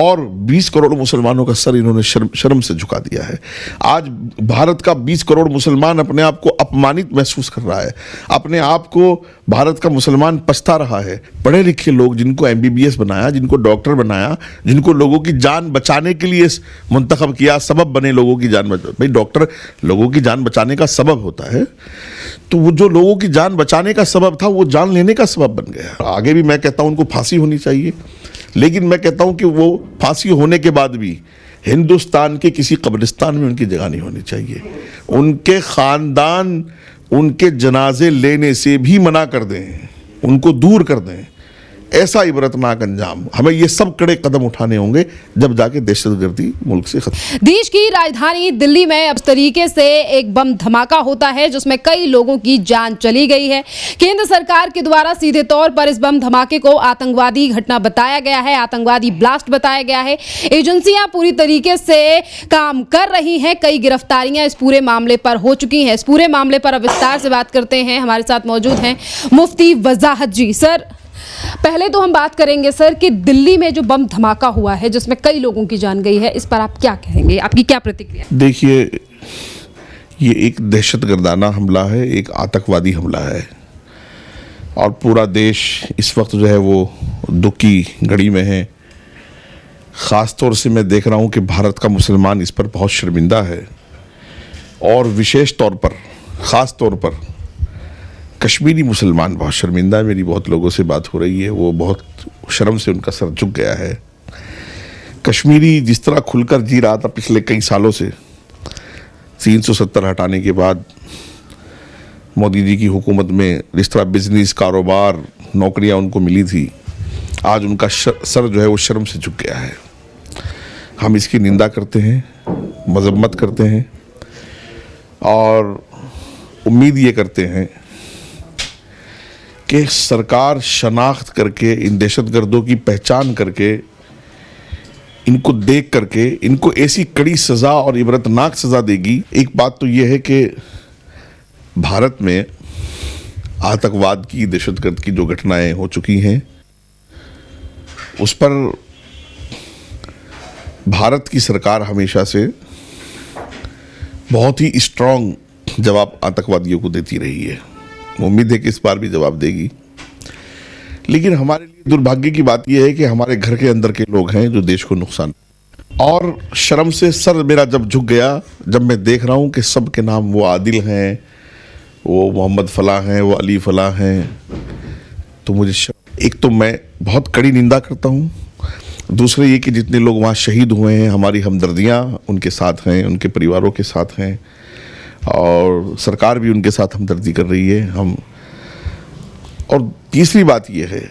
और 20 करोड़ मुसलमानों का सर इन्होंने शर्म से झुका दिया है। आज भारत का 20 करोड़ मुसलमान अपने आप को अपमानित महसूस कर रहा है, अपने आप को भारत का मुसलमान पछता रहा है। पढ़े लिखे लोग जिनको MBBS बनाया, जिनको डॉक्टर बनाया, जिनको लोगों की जान बचाने के लिए मुंतखब किया, सबब बने लोगों की जान भाई डॉक्टर लोगों की जान बचाने का सबब होता है, तो वो जो लोगों की जान बचाने का सबब था वो जान लेने का सबब बन गया। आगे भी मैं कहता हूं उनको फांसी होनी चाहिए, लेकिन मैं कहता हूं कि वो फांसी होने के बाद भी हिंदुस्तान के किसी कब्रिस्तान में उनकी जगह नहीं होनी चाहिए। उनके खानदान उनके जनाजे लेने से भी मना कर दें, उनको दूर कर दें। ऐसा इबरतनाक अंजाम, हमें ये सब कड़े कदम उठाने होंगे जब जाके दहशतगर्दी मुल्क से खत्म। देश की राजधानी दिल्ली में अब तरीके से एक बम धमाका होता है जिसमें कई लोगों की जान चली गई है। केंद्र सरकार के द्वारा सीधे तौर पर इस बम धमाके को आतंकवादी घटना बताया गया है, आतंकवादी ब्लास्ट बताया गया है। एजेंसियां पूरी तरीके से काम कर रही हैं, कई गिरफ्तारियां इस पूरे मामले पर हो चुकी हैं। इस पूरे मामले पर अब विस्तार से बात करते हैं। हमारे साथ मौजूद हैं मुफ्ती वजाहत जी। सर, पहले तो हम बात करेंगे सर कि दिल्ली में जो बम धमाका हुआ है जिसमें कई लोगों की जान गई है, इस पर आप क्या कहेंगे, आपकी क्या प्रतिक्रिया? देखिए, ये एक दहशतगर्दाना हमला है, एक आतंकवादी हमला है और पूरा देश इस वक्त जो है वो दुख की घड़ी में है। ख़ास तौर से मैं देख रहा हूँ कि भारत का मुसलमान इस पर बहुत शर्मिंदा है और विशेष तौर पर ख़ास तौर पर कश्मीरी मुसलमान बहुत शर्मिंदा है। मेरी बहुत लोगों से बात हो रही है, वो बहुत शर्म से उनका सर झुक गया है। कश्मीरी जिस तरह खुलकर जी रहा था पिछले कई सालों से, 370 हटाने के बाद मोदी जी की हुकूमत में जिस तरह बिजनेस, कारोबार, नौकरियां उनको मिली थी, आज उनका सर जो है वो शर्म से झुक गया है। हम इसकी निंदा करते हैं, मजम्मत करते हैं और उम्मीद ये करते हैं कि सरकार शनाख्त करके, इन दहशतगर्दों की पहचान करके, इनको देख करके इनको ऐसी कड़ी सज़ा और इबरतनाक सज़ा देगी। एक बात तो यह है कि भारत में आतंकवाद की, दहशतगर्द की जो घटनाएं हो चुकी हैं उस पर भारत की सरकार हमेशा से बहुत ही स्ट्रॉन्ग जवाब आतंकवादियों को देती रही है। उम्मीद है कि इस बार भी जवाब देगी। लेकिन हमारे लिए दुर्भाग्य की बात यह है कि हमारे घर के अंदर के लोग हैं जो देश को नुकसान, और शर्म से सर मेरा जब झुक गया जब मैं देख रहा हूं कि सब के नाम वो आदिल हैं, वो मोहम्मद फलाह हैं, वो अली फलाह हैं, तो मुझे एक तो मैं बहुत कड़ी निंदा करता हूं, दूसरे ये कि जितने लोग वहाँ शहीद हुए हैं हमारी हमदर्दियाँ उनके साथ हैं, उनके परिवारों के साथ हैं और सरकार भी उनके साथ हमदर्दी कर रही है। हम और तीसरी बात यह है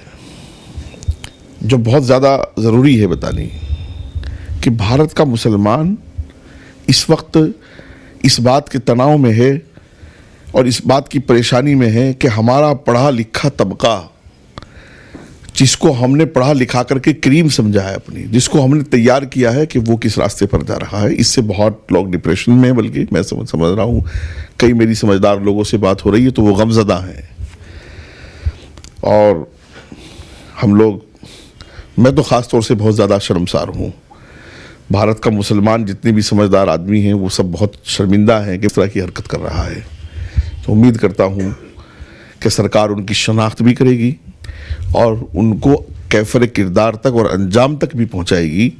जो बहुत ज़्यादा ज़रूरी है बतानी, कि भारत का मुसलमान इस वक्त इस बात के तनाव में है और इस बात की परेशानी में है कि हमारा पढ़ा लिखा तबका, जिसको हमने पढ़ा लिखा करके करीम समझा है अपनी, जिसको हमने तैयार किया है कि वो किस रास्ते पर जा रहा है। इससे बहुत लोग डिप्रेशन में, बल्कि मैं समझ रहा हूँ कई मेरी समझदार लोगों से बात हो रही है तो वो गमज़दा हैं। और हम लोग, मैं तो ख़ास तौर से बहुत ज़्यादा शर्मसार हूँ। भारत का मुसलमान जितने भी समझदार आदमी हैं वो सब बहुत शर्मिंदा हैं कि इस तरह की हरकत कर रहा है। तो उम्मीद करता हूँ कि सरकार उनकी शनाख्त भी करेगी और उनको कैफर किरदार तक और अंजाम तक भी पहुंचाएगी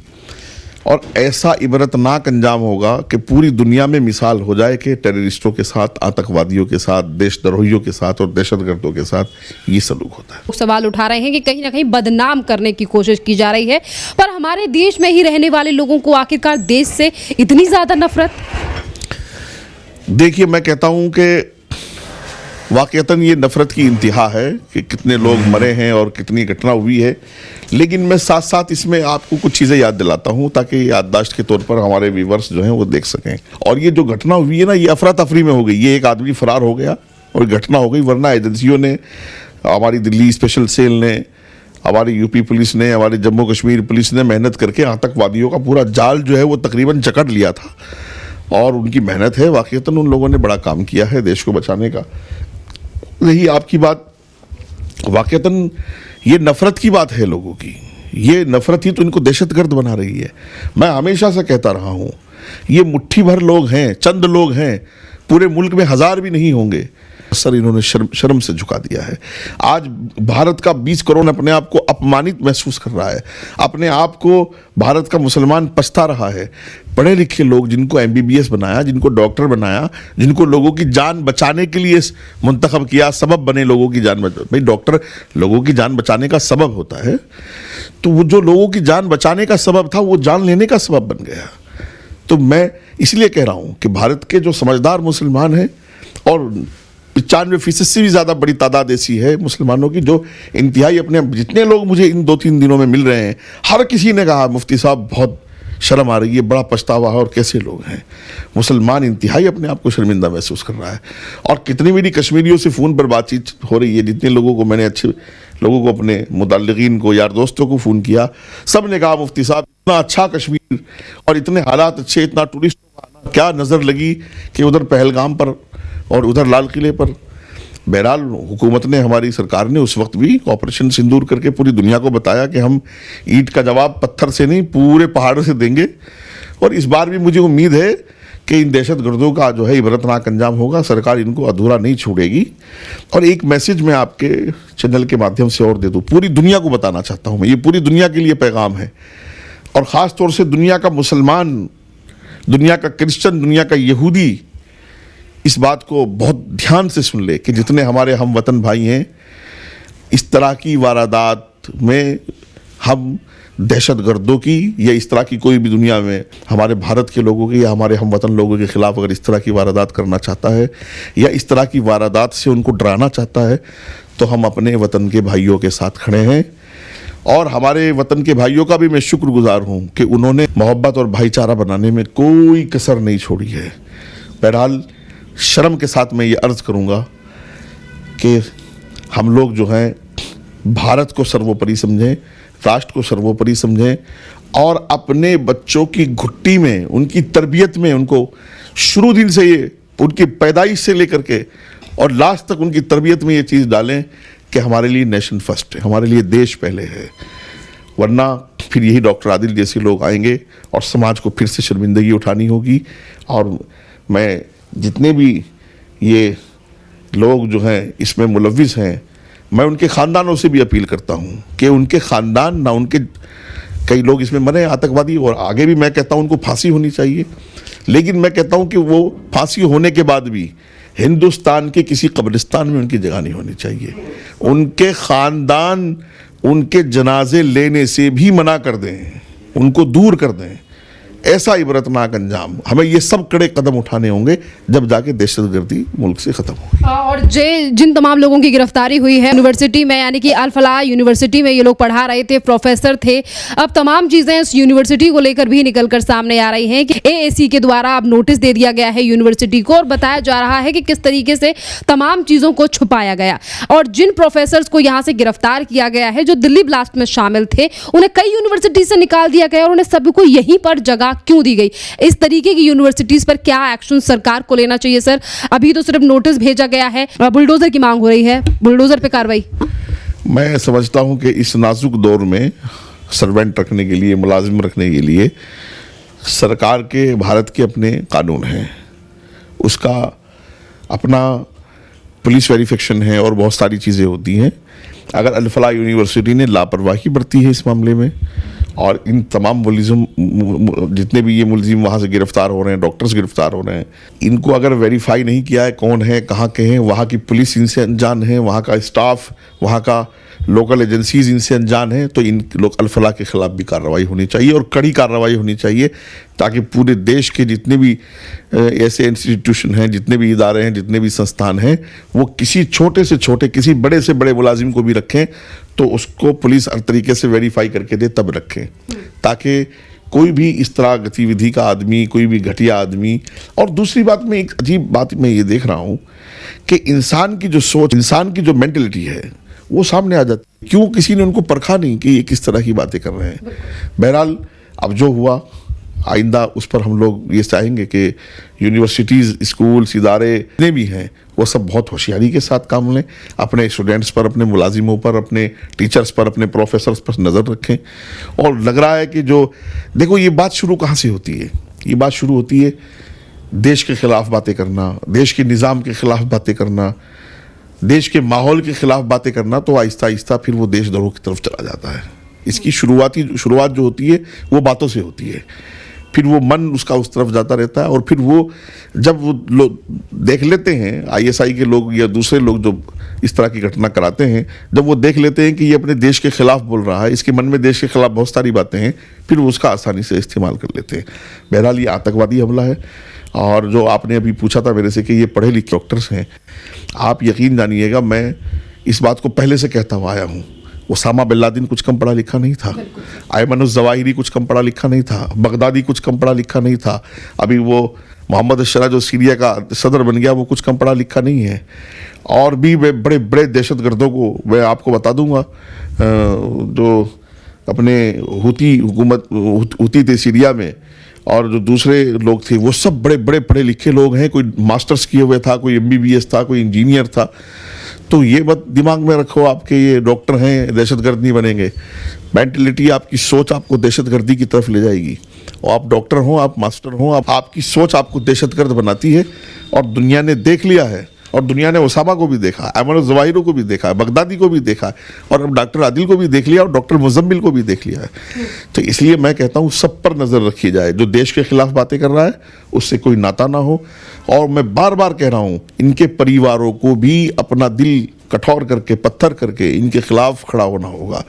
और ऐसा इबरतनाक अंजाम होगा कि पूरी दुनिया में मिसाल हो जाए कि टेररिस्टों के साथ, आतंकवादियों के साथ, देशद्रोहियों के साथ और दहशतगर्दों के साथ ये सलूक होता है। सवाल उठा रहे हैं कि कहीं ना कहीं बदनाम करने की कोशिश की जा रही है, पर हमारे देश में ही रहने वाले लोगों को आखिरकार देश से इतनी ज्यादा नफरत। देखिए, मैं कहता हूं कि वाकईतन ये नफरत की इंतहा है कि कितने लोग मरे हैं और कितनी घटना हुई है, लेकिन मैं साथ साथ इसमें आपको कुछ चीज़ें याद दिलाता हूं ताकि याददाश्त के तौर पर हमारे व्यूअर्स जो हैं वो देख सकें। और ये जो घटना हुई है ना, ये अफरा तफरी में हो गई, ये एक आदमी फरार हो गया और घटना हो गई, वरना एजेंसियों ने, हमारी दिल्ली स्पेशल सेल ने, हमारी यूपी पुलिस ने, हमारी जम्मू कश्मीर पुलिस ने मेहनत करके आतंकवादियों का पूरा जाल जो है वो तकरीबन जकड़ लिया था और उनकी मेहनत है। वाकईतन उन लोगों ने बड़ा काम किया है देश को बचाने का। रही आपकी बात, वाकईतन ये नफरत की बात है लोगों की, ये नफरत ही तो इनको दहशतगर्द बना रही है। मैं हमेशा से कहता रहा हूँ, ये मुट्ठी भर लोग हैं, चंद लोग हैं, पूरे मुल्क में 1000 भी नहीं होंगे। सर इन्होंने शर्म से झुका दिया है। आज भारत का 20 करोड़ अपने आप को अपमानित महसूस कर रहा है, अपने आप को भारत का मुसलमान पछता रहा है। पढ़े लिखे लोग जिनको MBBS बनाया, जिनको डॉक्टर बनाया, जिनको लोगों की जान बचाने के लिए मुंतखब किया, सबब बने लोगों की जान भाई डॉक्टर लोगों की जान बचाने का सबब होता है, तो वो जो लोगों की जान बचाने का सबब था वो जान लेने का सबब बन गया। तो मैं इसलिए कह रहा हूं कि भारत के जो समझदार मुसलमान हैं, और 95% से भी ज़्यादा बड़ी तादाद ऐसी है मुसलमानों की जो इंतहाई अपने, जितने लोग मुझे इन 2-3 दिनों में मिल रहे हैं, हर किसी ने कहा मुफ्ती साहब बहुत शर्म आ रही है, बड़ा पछतावा है, और कैसे लोग हैं। मुसलमान इंतहाई अपने आप को शर्मिंदा महसूस कर रहा है। और कितनी मेरी कश्मीरियों से फ़ोन पर बातचीत हो रही है, जितने लोगों को मैंने, अच्छे लोगों को, अपने मुतल्लिकीन को, यार दोस्तों को फ़ोन किया, सब ने कहा मुफ्ती साहब इतना अच्छा कश्मीर और इतने हालात अच्छे, इतना टूरिस्टों का आना, क्या नज़र लगी कि उधर पहलगाम पर और उधर लाल किले पर। बहरहाल हुकूमत ने, हमारी सरकार ने उस वक्त भी ऑपरेशन सिंदूर करके पूरी दुनिया को बताया कि हम ईंट का जवाब पत्थर से नहीं पूरे पहाड़ों से देंगे। और इस बार भी मुझे उम्मीद है कि इन दहशतगर्दों का जो है इबरतनाक अंजाम होगा, सरकार इनको अधूरा नहीं छोड़ेगी। और एक मैसेज मैं आपके चैनल के माध्यम से और दे दूँ, पूरी दुनिया को बताना चाहता हूँ मैं, ये पूरी दुनिया के लिए पैगाम है, और ख़ास तौर से दुनिया का मुसलमान, दुनिया का क्रिश्चियन, दुनिया का यहूदी इस बात को बहुत ध्यान से सुन ले कि जितने हमारे हम वतन भाई हैं, इस तरह की वारदात में हम दहशतगर्दों की या इस तरह की कोई भी दुनिया में हमारे भारत के लोगों की या हमारे हम वतन लोगों के खिलाफ अगर इस तरह की वारदात करना चाहता है या इस तरह की वारदात से उनको डराना चाहता है, तो हम अपने वतन के भाइयों के साथ खड़े हैं। और हमारे वतन के भाइयों का भी मैं शुक्रगुजार हूँ कि उन्होंने मोहब्बत और भाईचारा बनाने में कोई कसर नहीं छोड़ी है। बहरहाल शर्म के साथ मैं ये अर्ज़ करूँगा कि हम लोग जो हैं भारत को सर्वोपरि समझें, राष्ट्र को सर्वोपरि समझें, और अपने बच्चों की घुट्टी में, उनकी तरबियत में, उनको शुरू दिन से, ये उनकी पैदाइश से लेकर के और लास्ट तक उनकी तरबियत में ये चीज़ डालें कि हमारे लिए नेशन फर्स्ट है, हमारे लिए देश पहले है। वरना फिर यही डॉक्टर आदिल जैसे लोग आएंगे और समाज को फिर से शर्मिंदगी उठानी होगी। और मैं जितने भी ये लोग जो हैं इसमें मुलव्विस हैं, मैं उनके ख़ानदानों से भी अपील करता हूँ कि उनके ख़ानदान ना, उनके कई लोग इसमें मरे आतंकवादी, और आगे भी मैं कहता हूँ उनको फांसी होनी चाहिए। लेकिन मैं कहता हूँ कि वो फांसी होने के बाद भी हिंदुस्तान के किसी कब्रिस्तान में उनकी जगह नहीं होनी चाहिए। उनके ख़ानदान उनके जनाजे लेने से भी मना कर दें, उनको दूर कर दें। ऐसा इबरतनाक अंजाम हमें ये सब कड़े कदम उठाने होंगे जब जाके दहशतगर्दी मुल्क से खत्म होगी। और जिन तमाम लोगों की गिरफ्तारी हुई है यूनिवर्सिटी में, यानी कि अल फलाह यूनिवर्सिटी में ये लोग पढ़ा रहे थे, प्रोफेसर थे, अब तमाम चीज़ें इस यूनिवर्सिटी को लेकर भी निकल कर सामने आ रही हैं कि AAC के द्वारा अब नोटिस दे दिया गया है यूनिवर्सिटी को, और बताया जा रहा है कि किस तरीके से तमाम चीज़ों को छुपाया गया। और जिन प्रोफेसर्स को यहाँ से गिरफ्तार किया गया है, जो दिल्ली ब्लास्ट में शामिल थे, उन्हें कई यूनिवर्सिटी से निकाल दिया गया और उन्हें सभी को यहीं पर जगह क्यों दी गई? इस तरीके की यूनिवर्सिटीज पर क्या एक्शन सरकार को लेना चाहिए सर? अभी तो सिर्फ नोटिस भेजा गया है, बुलडोजर की मांग हो रही है, बुलडोजर पे कार्रवाई। मैं समझता हूं कि इस नाजुक दौर में सर्वेंट रखने के लिए, मुलाजिम रखने के लिए सरकार के, भारत के अपने कानून हैं, उसका अपना पुलिस वेरिफिकेशन है और बहुत सारी चीज़ें होती हैं। अगर अल फलाह यूनिवर्सिटी ने लापरवाही बरती है इस मामले में, और इन तमाम मुलजिम, जितने भी ये मुलजिम वहाँ से गिरफ्तार हो रहे हैं, डॉक्टर्स गिरफ्तार हो रहे हैं, इनको अगर वेरीफाई नहीं किया है कौन है, कहाँ के हैं, वहाँ की पुलिस इनसे अनजान है, वहाँ का स्टाफ, वहाँ का लोकल एजेंसीज इनसे अनजान है, तो इन लोग अल फलाह के खिलाफ भी कार्रवाई होनी चाहिए और कड़ी कार्रवाई होनी चाहिए, ताकि पूरे देश के जितने भी ऐसे इंस्टीट्यूशन हैं, जितने भी इदारे हैं, जितने भी संस्थान हैं, वो किसी छोटे से छोटे, किसी बड़े से बड़े मुलाजिम को भी रखें तो उसको पुलिस हर तरीके से वेरीफाई करके दे, तब रखें, ताकि कोई भी इस तरह गतिविधि का आदमी, कोई भी घटिया आदमी। और दूसरी बात में एक अजीब बात मैं ये देख रहा हूँ कि इंसान की जो सोच, इंसान की जो मेंटलिटी है, वो सामने आ जाती है। क्यों किसी ने उनको परखा नहीं कि ये किस तरह की बातें कर रहे हैं? बहरहाल अब जो हुआ आइंदा उस पर हम लोग ये चाहेंगे कि यूनिवर्सिटीज़, स्कूल्स, इदारे जितने भी हैं वो सब बहुत होशियारी के साथ काम लें, अपने स्टूडेंट्स पर, अपने मुलाजिमों पर, अपने टीचर्स पर, अपने प्रोफेसर्स पर नज़र रखें। और लग रहा है कि जो देखो ये बात शुरू कहाँ से होती है, ये बात शुरू होती है देश के ख़िलाफ़ बातें करना, देश के निज़ाम के ख़िलाफ़ बातें करना, देश के माहौल के ख़िलाफ़ बातें करना, तो आहिस्ता आहिस्ता फिर वो देशद्रोह की तरफ चला जाता है। इसकी शुरुआत जो होती है वो बातों से होती है, फिर वो मन उसका उस तरफ जाता रहता है, और फिर वो जब वो लोग देख लेते हैं, आईएसआई के लोग या दूसरे लोग जो इस तरह की घटना कराते हैं, जब वो देख लेते हैं कि ये अपने देश के खिलाफ बोल रहा है, इसके मन में देश के खिलाफ बहुत सारी बातें हैं, फिर वो उसका आसानी से इस्तेमाल कर लेते हैं। बहरहाल ये आतंकवादी हमला है। और जो आपने अभी पूछा था मेरे से कि ये पढ़े लिखे डॉक्टर्स हैं, आप यकीन जानिएगा मैं इस बात को पहले से कहता हुआ आया हूँ। ओसामा बिन लादेन कुछ कम पढ़ा लिखा नहीं था, अयमन ज़वाहिरी कुछ कम पढ़ा लिखा नहीं था, बगदादी कुछ कम पढ़ा लिखा नहीं था, अभी वो मोहम्मद अशरा जो सीरिया का सदर बन गया वो कुछ कम पढ़ा लिखा नहीं है। और भी बड़े बड़े दहशतगर्दों को मैं आपको बता दूंगा, जो अपने हुती थे सीरिया में, और जो दूसरे लोग थे वो सब बड़े बड़े पढ़े लिखे लोग हैं, कोई मास्टर्स किए हुए था, कोई MBBS था, कोई इंजीनियर था। तो ये बात दिमाग में रखो, आपके ये डॉक्टर हैं दहशतगर्द नहीं बनेंगे। मेंटलिटी, आपकी सोच आपको दहशतगर्दी की तरफ ले जाएगी। और आप डॉक्टर हो, आप मास्टर हो, आपकी सोच आपको दहशतगर्द बनाती है। और दुनिया ने देख लिया है, और दुनिया ने ओसामा को भी देखा, अयमन ज़वाहिरी को भी देखा, बगदादी को भी देखा, और अब डॉक्टर आदिल को भी देख लिया, और डॉक्टर मुज़म्मिल को भी देख लिया है। तो इसलिए मैं कहता हूँ सब पर नज़र रखी जाए, जो देश के खिलाफ बातें कर रहा है उससे कोई नाता ना हो। और मैं बार बार कह रहा हूँ, इनके परिवारों को भी अपना दिल कठोर करके, पत्थर करके इनके खिलाफ खड़ा होना होगा।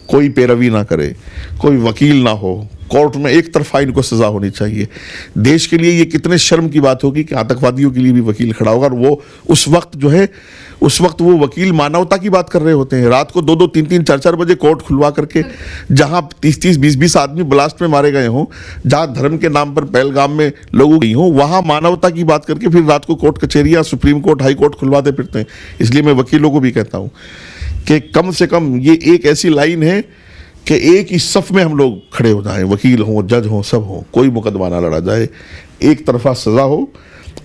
कोई पैरवी ना करे, कोई वकील ना हो, कोर्ट में एक तरफा इनको सज़ा होनी चाहिए। देश के लिए ये कितने शर्म की बात होगी कि आतंकवादियों के लिए भी वकील खड़ा होगा, और वो उस वक्त वो वकील मानवता की बात कर रहे होते हैं। रात को 2-2, 3-3, 4-4 बजे कोर्ट खुलवा करके, जहां 30-30, 20-20 आदमी ब्लास्ट में मारे गए हों, जहां धर्म के नाम पर पहलगाम में लोगों गई हों, वहां मानवता की बात करके फिर रात को कोर्ट कचहरियां, सुप्रीम कोर्ट, हाई कोर्ट खुलवाते फिरते हैं। इसलिए मैं वकीलों को भी कहता हूं कि कम से कम ये एक ऐसी लाइन है कि एक ही सफ में हम लोग खड़े हो जाएं, वकील हों, जज हों, सब हों, कोई मुकदमा ना लड़ा जाए, एक तरफा सज़ा हो,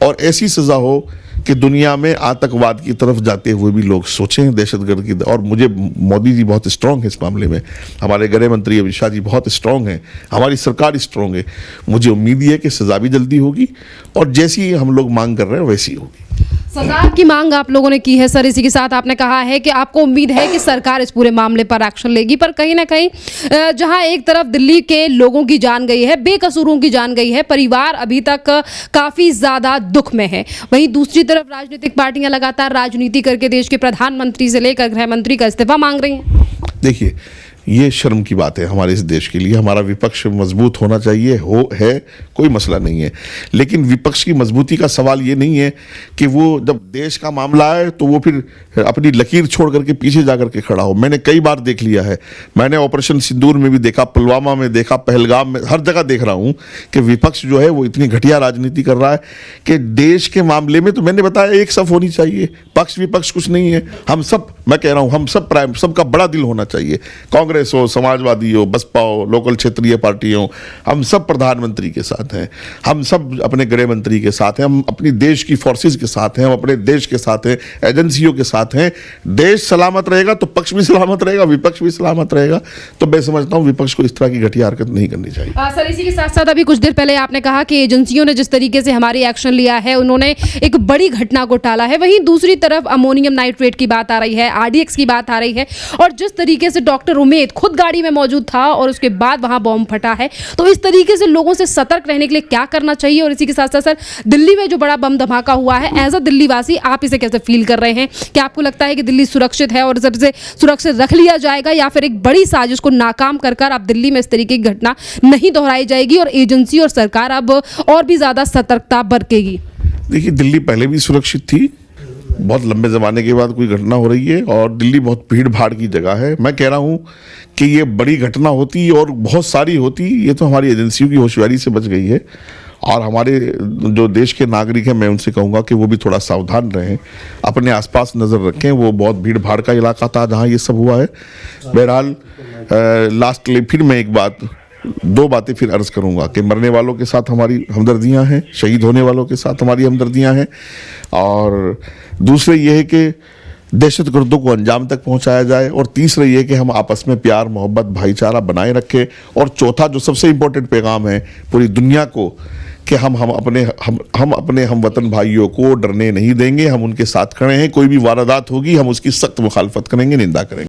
और ऐसी सज़ा हो कि दुनिया में आतंकवाद की तरफ जाते हुए भी लोग सोचें, दहशतगर्द की। और मुझे मोदी जी बहुत स्ट्रांग है इस मामले में, हमारे गृह मंत्री अमित शाह जी बहुत स्ट्रांग हैं, हमारी सरकार स्ट्रांग है। मुझे उम्मीद है कि सज़ा भी जल्दी होगी, और जैसी हम लोग मांग कर रहे हैं वैसी होगी। सजा की मांग आप लोगों ने की है सर, इसी के साथ आपने कहा है कि आपको उम्मीद है कि सरकार इस पूरे मामले पर एक्शन लेगी। पर कहीं ना कहीं जहां एक तरफ दिल्ली के लोगों की जान गई है, बेकसूरों की जान गई है, परिवार अभी तक काफी ज्यादा दुख में है, वहीं दूसरी तरफ राजनीतिक पार्टियां लगातार राजनीति करके देश के प्रधानमंत्री से लेकर गृह मंत्री का इस्तीफा मांग रही हैं। देखिए, ये शर्म की बात है हमारे इस देश के लिए। हमारा विपक्ष मजबूत होना चाहिए, है, कोई मसला नहीं है। लेकिन विपक्ष की मजबूती का सवाल ये नहीं है कि वो जब देश का मामला आए तो वो फिर अपनी लकीर छोड़ करके पीछे जा करके खड़ा हो। मैंने कई बार देख लिया है, मैंने ऑपरेशन सिंदूर में भी देखा, पुलवामा में देखा, पहलगाम में, हर जगह देख रहा हूँ कि विपक्ष जो है वो इतनी घटिया राजनीति कर रहा है कि देश के मामले में तो मैंने बताया एक सफ होनी चाहिए, पक्ष विपक्ष कुछ नहीं है। हम सब, मैं कह रहा हूँ, हम सब सबका बड़ा दिल होना चाहिए। कांग्रेस हो, समाजवादी हो, बसपा हो, लोकल क्षेत्रीय पार्टी हो, हम सब प्रधानमंत्री के साथ हैं, हम सब अपने गृह मंत्री के साथ हैं, हम अपनी देश की फोर्सेस के साथ हैं, हम अपने देश के साथ हैं, एजेंसियों के साथ हैं। देश सलामत रहेगा तो पक्ष भी सलामत रहेगा, विपक्ष भी सलामत रहेगा। तो मैं समझता हूँ विपक्ष को इस तरह की घटिया हरकत नहीं करनी चाहिए। सर, इसी के साथ साथ अभी कुछ देर पहले आपने कहा कि एजेंसियों ने जिस तरीके से हमारी एक्शन लिया है, उन्होंने एक बड़ी घटना को टाला है। वहीं दूसरी तरफ अमोनियम नाइट्रेट की बात आ रही है, RDX की बात आ रही है, और जिस तरीके से डॉक्टर उमेद खुद गाड़ी में मौजूद था और उसके बाद वहां बॉम्ब फटा है, तो इस तरीके से लोगों से सतर्क रहने के लिए क्या करना चाहिए? और इसी के साथ साथ सर, दिल्ली में जो बड़ा बम धमाका हुआ है, एज अ दिल्ली वासी आप इसे कैसे फील कर रहे हैं? क्या आपको लगता है कि दिल्ली सुरक्षित है और सबसे सुरक्षित रख लिया जाएगा, या फिर एक बड़ी साजिश को नाकाम कर अब दिल्ली में इस तरीके की घटना नहीं दोहराई जाएगी और एजेंसी और सरकार अब और भी ज्यादा सतर्कता बरतेगी? देखिए, दिल्ली पहले भी सुरक्षित थी, बहुत लंबे ज़माने के बाद कोई घटना हो रही है, और दिल्ली बहुत भीड़ भाड़ की जगह है। मैं कह रहा हूँ कि ये बड़ी घटना होती और बहुत सारी होती, ये तो हमारी एजेंसियों की होशियारी से बच गई है। और हमारे जो देश के नागरिक हैं, मैं उनसे कहूँगा कि वो भी थोड़ा सावधान रहें, अपने आसपास नज़र रखें। वो बहुत भीड़ भाड़ का इलाका था जहाँ ये सब हुआ है। बहरहाल फिर मैं एक बात दो बातें फिर अर्ज करूंगा कि मरने वालों के साथ हमारी हमदर्दियां हैं, शहीद होने वालों के साथ हमारी हमदर्दियां हैं, और दूसरे ये है कि दहशतगर्दों को अंजाम तक पहुंचाया जाए, और तीसरा ये कि हम आपस में प्यार मोहब्बत भाईचारा बनाए रखें, और चौथा जो सबसे इंपॉर्टेंट पैगाम है पूरी दुनिया को कि हम अपने हम वतन भाइयों को डरने नहीं देंगे, हम उनके साथ खड़े हैं, कोई भी वारदात होगी हम उसकी सख्त मुखालफत करेंगे, निंदा करेंगे।